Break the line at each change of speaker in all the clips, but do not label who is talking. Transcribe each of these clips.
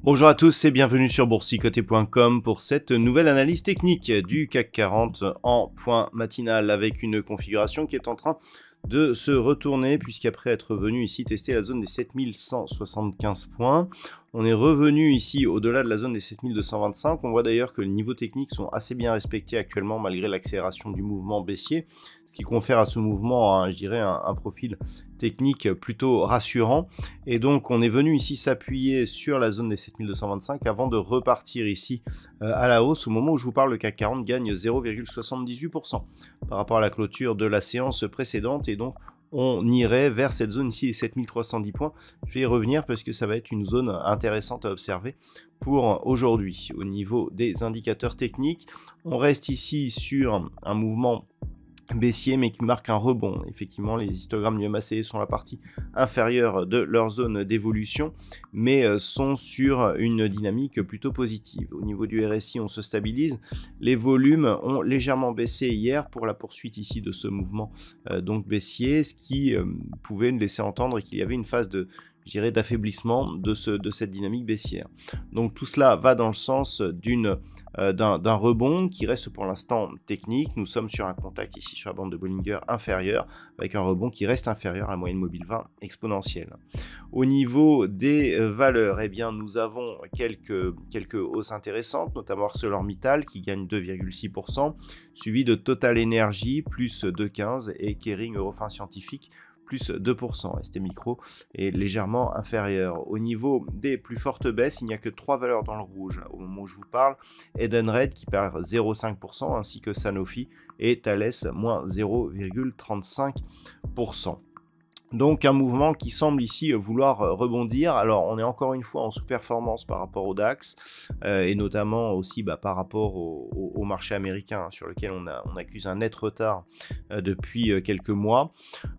Bonjour à tous et bienvenue sur boursicoté.com pour cette nouvelle analyse technique du CAC 40 en point matinal avec une configuration qui est en train de se retourner puisqu'après être venu ici tester la zone des 7175 points, on est revenu ici au-delà de la zone des 7225. On voit d'ailleurs que les niveaux techniques sont assez bien respectés actuellement malgré l'accélération du mouvement baissier, ce qui confère à ce mouvement, je dirais, un profil technique plutôt rassurant. Et donc on est venu ici s'appuyer sur la zone des 7225 avant de repartir ici à la hausse. Au moment où je vous parle, le CAC 40 gagne 0,78% par rapport à la clôture de la séance précédente et donc on irait vers cette zone ici, les 7310 points. Je vais y revenir parce que ça va être une zone intéressante à observer pour aujourd'hui. Au niveau des indicateurs techniques, on reste ici sur un mouvement baissier mais qui marque un rebond. Effectivement, les histogrammes du MACD sont la partie inférieure de leur zone d'évolution mais sont sur une dynamique plutôt positive. Au niveau du RSI, on se stabilise. Les volumes ont légèrement baissé hier pour la poursuite ici de ce mouvement donc baissier, ce qui pouvait nous laisser entendre qu'il y avait une phase de d'affaiblissement de cette dynamique baissière. Donc tout cela va dans le sens d'un rebond qui reste pour l'instant technique. Nous sommes sur un contact ici sur la bande de Bollinger inférieure avec un rebond qui reste inférieur à la moyenne mobile 20 exponentielle. Au niveau des valeurs, eh bien, nous avons quelques hausses intéressantes, notamment ArcelorMittal qui gagne 2,6%, suivi de Total Energy plus 2,15% et Kering Eurofins Scientifique plus 2%. ST Micro est légèrement inférieur. Au niveau des plus fortes baisses, il n'y a que 3 valeurs dans le rouge au moment où je vous parle. Edenred qui perd 0,5% ainsi que Sanofi et Thales moins 0,35%. Donc un mouvement qui semble ici vouloir rebondir. Alors on est encore une fois en sous-performance par rapport au DAX et notamment aussi par rapport au marché américain sur lequel on accuse un net retard depuis quelques mois.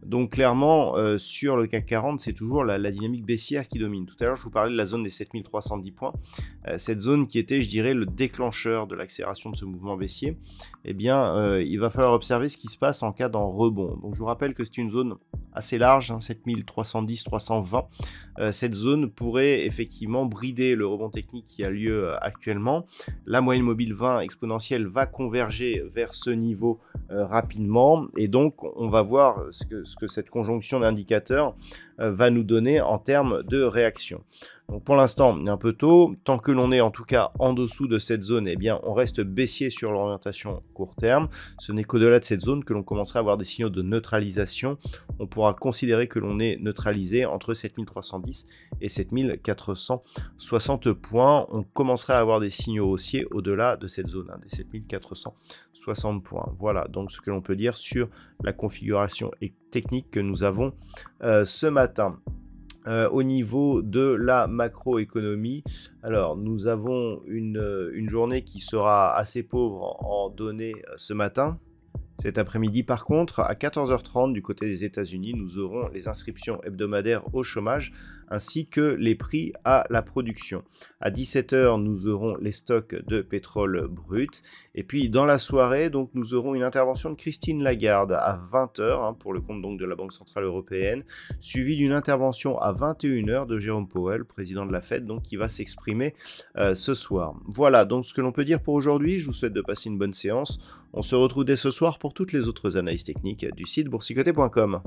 Donc clairement sur le CAC 40 c'est toujours la dynamique baissière qui domine. Tout à l'heure je vous parlais de la zone des 7310 points. Cette zone qui était, je dirais, le déclencheur de l'accélération de ce mouvement baissier. Eh bien il va falloir observer ce qui se passe en cas d'un rebond. Donc je vous rappelle que c'est une zone assez large, 7310-320. Cette zone pourrait effectivement brider le rebond technique qui a lieu actuellement. La moyenne mobile 20 exponentielle va converger vers ce niveau rapidement et donc on va voir ce que cette conjonction d'indicateurs va nous donner en termes de réaction. Donc pour l'instant, il est un peu tôt. Tant que l'on est en tout cas en dessous de cette zone, eh bien, on reste baissier sur l'orientation court terme. Ce n'est qu'au-delà de cette zone que l'on commencera à avoir des signaux de neutralisation. On pourra considérer que l'on est neutralisé entre 7310 et 7460 points. On commencera à avoir des signaux haussiers au-delà de cette zone, des 7460 points. Voilà donc ce que l'on peut dire sur la configuration technique que nous avons ce matin. Au niveau de la macroéconomie, alors nous avons une journée qui sera assez pauvre en données ce matin. Cet après-midi, par contre, à 14h30, du côté des États-Unis, nous aurons les inscriptions hebdomadaires au chômage ainsi que les prix à la production. À 17h, nous aurons les stocks de pétrole brut. Et puis, dans la soirée, donc, nous aurons une intervention de Christine Lagarde à 20h pour le compte donc, de la Banque Centrale Européenne, suivie d'une intervention à 21h de Jérôme Powell, président de la Fed, donc, qui va s'exprimer ce soir. Voilà donc ce que l'on peut dire pour aujourd'hui. Je vous souhaite de passer une bonne séance. On se retrouve dès ce soir pour toutes les autres analyses techniques du site boursicoté.com.